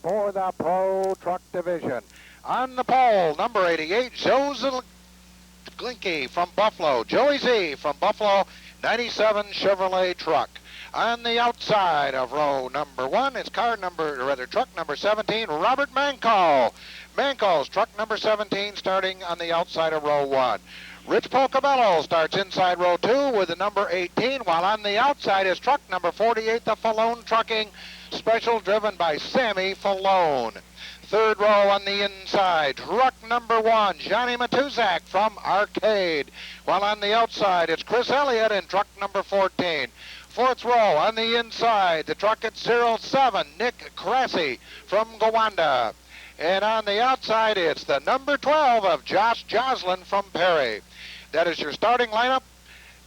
for the Pro Truck Division. On the pole, number 88, Joseph Glinke from Buffalo. Joey Z from Buffalo, 97 Chevrolet truck. On the outside of row number 1, it's truck number 17, Robert Manco. Manco's truck number 17 starting on the outside of row 1. Rich Pocabello starts inside row 2 with the number 18, while on the outside is truck number 48, the Falone Trucking Special, driven by Sammy Falone. Third row on the inside, truck number 1, Johnny Matuzak from Arcade, while on the outside it's Chris Elliott in truck number 14. Fourth row on the inside, the truck at 07, Nick Cressy from Gowanda. And on the outside, it's the number 12 of Josh Joslin from Perry. That is your starting lineup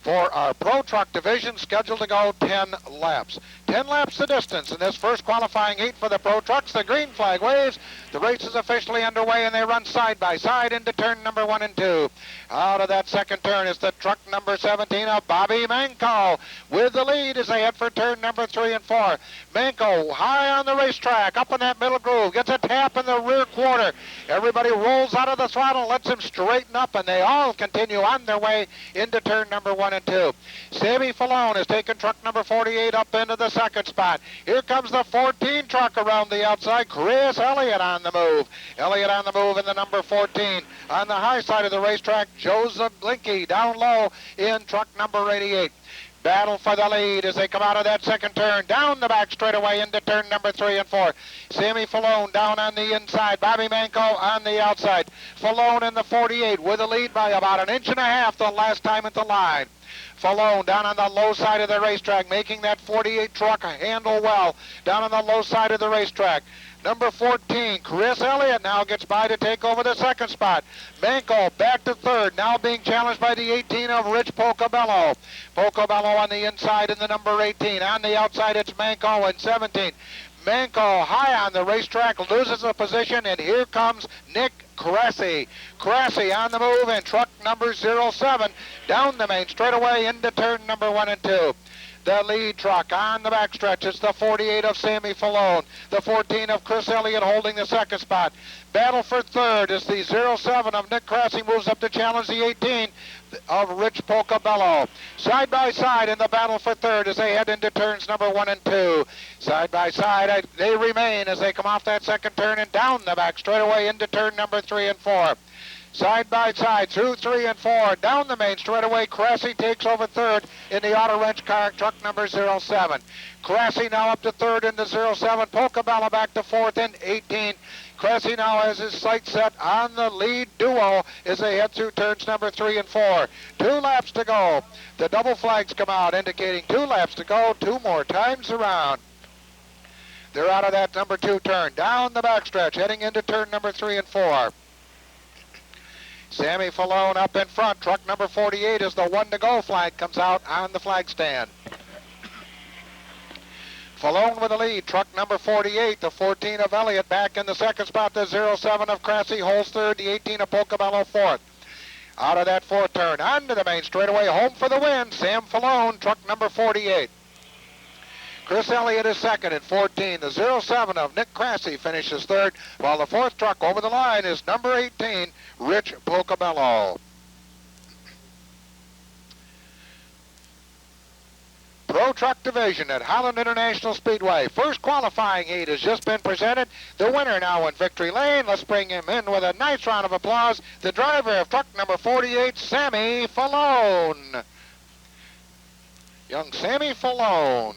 for our Pro Truck Division, scheduled to go 10 laps. 10 laps the distance in this first qualifying heat for the Pro Trucks. The green flag waves. The race is officially underway, and they run side by side into turn number 1 and 2. Out of that second turn is the truck number 17 of Bobby Manco with the lead as they head for turn number 3 and 4. Manco high on the racetrack, up in that middle groove, gets a tap in the rear quarter. Everybody rolls out of the throttle, lets him straighten up, and they all continue on their way into turn number 1 and 2. Sammy Falone has taken truck number 48 up into the second spot. Here comes the 14 truck around the outside. Chris Elliott on the move. Elliott on the move in the number 14. On the high side of the racetrack, Joseph Blinky down low in truck number 88. Battle for the lead as they come out of that second turn. Down the back straightaway into turn number 3 and 4. Sammy Falone down on the inside. Bobby Manco on the outside. Falone in the 48 with a lead by about 1.5 inches the last time at the line. Falone down on the low side of the racetrack, making that 48 truck handle well down on the low side of the racetrack. Number 14, Chris Elliott now gets by to take over the second spot. Manco back to third, now being challenged by the 18 of Rich Pocabello. Pocabello on the inside in the number 18. On the outside, it's Manco in 17. Manco high on the racetrack, loses a position, and here comes Nick Cressy. Cressy on the move in truck number 07 down the main straightaway into turn number 1 and 2. The lead truck on the backstretch is the 48 of Sammy Falone. The 14 of Chris Elliott holding the second spot. Battle for third is the 07 of Nick Cressy, moves up to challenge the 18 of Rich Pocabello. Side by side in the battle for third as they head into turns number 1 and 2. Side by side they remain as they come off that second turn and down the back straightaway into turn number 3 and 4. Side by side through 3 and 4, down the main straightaway. Cressy takes over third in the auto wrench car, truck number 07. Cressy now up to third in the 07. Pocabello back to fourth in 18. Cressy now has his sights set on the lead duo as they head through turns number 3 and 4. 2 laps to go. The double flags come out indicating 2 laps to go, 2 more times around. They're out of that number 2 turn, down the backstretch, heading into turn number 3 and 4. Sammy Falone up in front. Truck number 48 as the 1 to go flag comes out on the flag stand. Falone with the lead. Truck number 48, the 14 of Elliott back in the second spot. The 07 of Cressy holds third. The 18 of Pocabello fourth. Out of that fourth turn, onto the main straightaway, home for the win. Sam Falone, truck number 48. Chris Elliott is second in 14. The 07 of Nick Cressy finishes third, while the fourth truck over the line is number 18, Rich Pocabello. Pro Truck Division at Holland International Speedway. First qualifying heat has just been presented. The winner now in victory lane. Let's bring him in with a nice round of applause. The driver of truck number 48, Sammy Falone. Young Sammy Falone,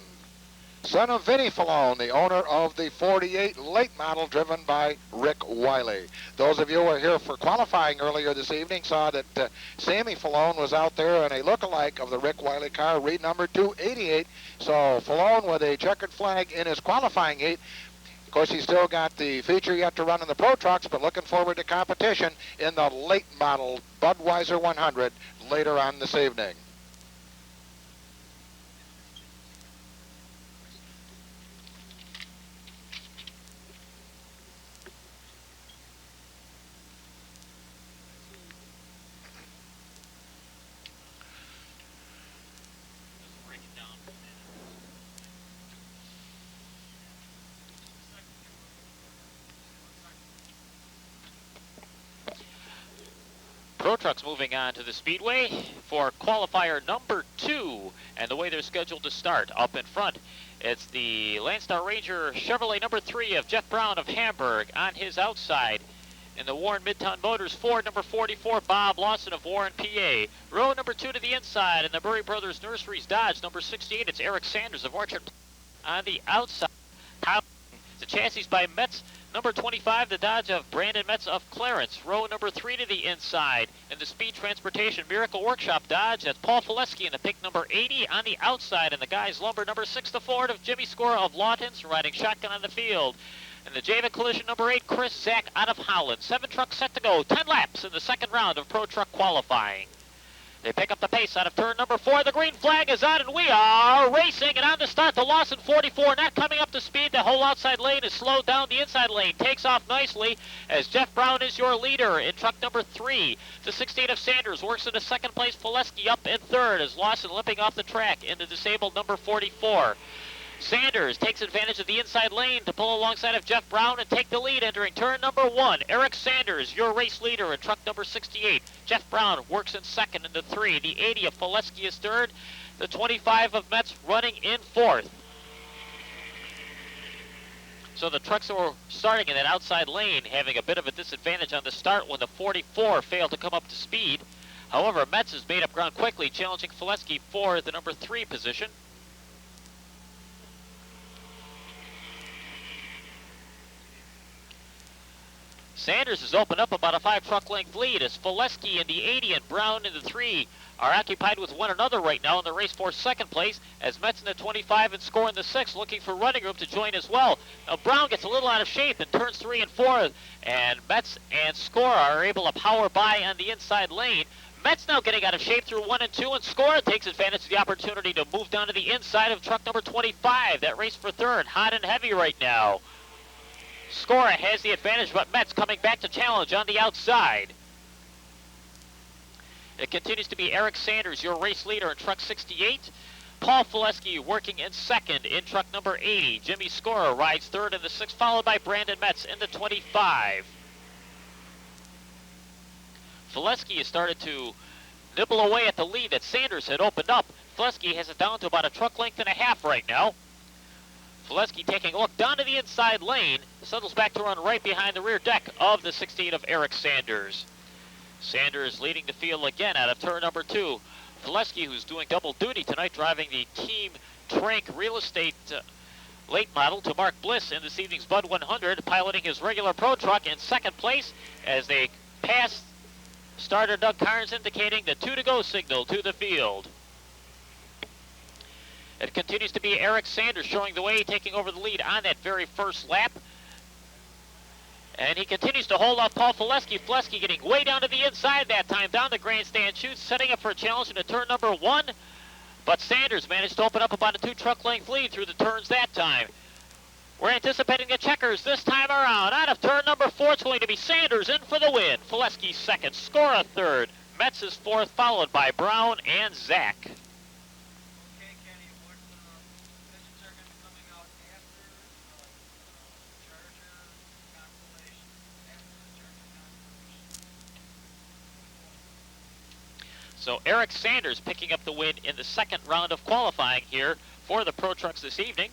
son of Vinnie Falone, the owner of the 48 late model driven by Rick Wiley. Those of you who were here for qualifying earlier this evening saw that Sammy Falone was out there in a look-alike of the Rick Wiley car, read number 288. So Falone with a checkered flag in his qualifying heat. Of course, he's still got the feature yet to run in the Pro Trucks, but looking forward to competition in the late model Budweiser 100 later on this evening. Pro Trucks moving on to the Speedway for qualifier number 2, and the way they're scheduled to start. Up in front, it's the Landstar Ranger Chevrolet number 3 of Jeff Brown of Hamburg on his outside. In the Warren Midtown Motors Ford number 44, Bob Lawson of Warren, PA. Row number 2 to the inside, in the Murray Brothers Nurseries Dodge number 68, it's Eric Sanders of Orchard. On the outside, the chassis by Metz number 25, the Dodge of Brandon Metz of Clarence. Row number 3 to the inside. In the Speed Transportation Miracle Workshop Dodge, that's Paul Fileski in the pick number 80 on the outside. And the Guys Lumber number 6, the Ford of Jimmy Score of Lawtons, riding shotgun on the field. And the Java Collision number 8, Chris Zach out of Holland. 7 trucks set to go. 10 laps in the second round of Pro Truck qualifying. They pick up the pace out of turn number 4. The green flag is out, and we are racing. And on the start, the Lawson 44 not coming up to speed. The whole outside lane is slowed down. The inside lane takes off nicely as Jeff Brown is your leader in truck number 3. The 68 of Sanders works into second place. Fileski up in third as Lawson limping off the track in the disabled number 44. Sanders takes advantage of the inside lane to pull alongside of Jeff Brown and take the lead entering turn number 1. Eric Sanders, your race leader in truck number 68. Jeff Brown works in second into 3. The 80 of Fileski is third. The 25 of Metz running in fourth. So the trucks are starting in that outside lane, having a bit of a disadvantage on the start when the 44 failed to come up to speed. However, Metz has made up ground quickly, challenging Fileski for the number 3 position. Sanders has opened up about a 5-truck length lead as Fileski in the 80 and Brown in the 3 are occupied with one another right now in the race for second place, as Metz in the 25 and Score in the 6 looking for running room to join as well. Now Brown gets a little out of shape in turns 3 and 4, and Metz and Score are able to power by on the inside lane. Metz now getting out of shape through 1 and 2, and Score takes advantage of the opportunity to move down to the inside of truck number 25. That race for third, hot and heavy right now. Score has the advantage, but Metz coming back to challenge on the outside. It continues to be Eric Sanders, your race leader in truck 68. Paul Fileski working in second in truck number 80. Jimmy Scorer rides third in the 6, followed by Brandon Metz in the 25. Fileski has started to nibble away at the lead that Sanders had opened up. Fileski has it down to about a truck length and a half right now. Fileski taking a look down to the inside lane, settles back to run right behind the rear deck of the 16 of Eric Sanders. Sanders leading the field again out of turn number 2. Fileski, who's doing double duty tonight, driving the Team Trank Real Estate late model to Mark Bliss in this evening's Bud 100, piloting his regular Pro Truck in second place as they pass starter Doug Carnes, indicating the 2 to go signal to the field. It continues to be Eric Sanders showing the way, taking over the lead on that very first lap. And he continues to hold off Paul Fileski. Fileski getting way down to the inside that time, down the grandstand chute, setting up for a challenge into turn number 1. But Sanders managed to open up about a 2-truck length lead through the turns that time. We're anticipating the checkers this time around. Out of turn number 4, it's going to be Sanders in for the win. Fileski second, Score a third. Metz is fourth, followed by Brown and Zach. So Eric Sanders picking up the win in the second round of qualifying here for the Pro Trucks this evening.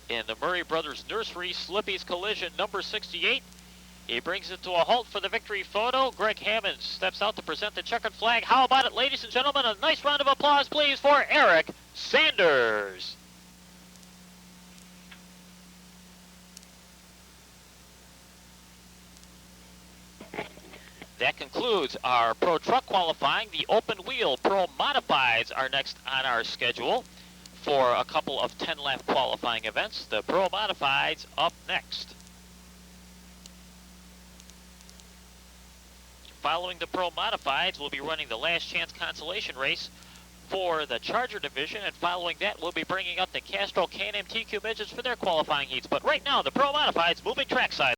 In the Murray Brothers Nursery Slippy's Collision number 68. He brings it to a halt for the victory photo. Greg Hammond steps out to present the checkered flag. How about it, ladies and gentlemen? A nice round of applause, please, for Eric Sanders. That concludes our Pro Truck qualifying. The Open Wheel Pro Modifieds are next on our schedule for a couple of 10-lap qualifying events. The Pro Modifieds up next. Following the Pro Modifieds, we'll be running the Last Chance Consolation Race for the Charger Division, and following that, we'll be bringing up the Castro Can-Am TQ midgets for their qualifying heats. But right now, the Pro Modifieds moving trackside.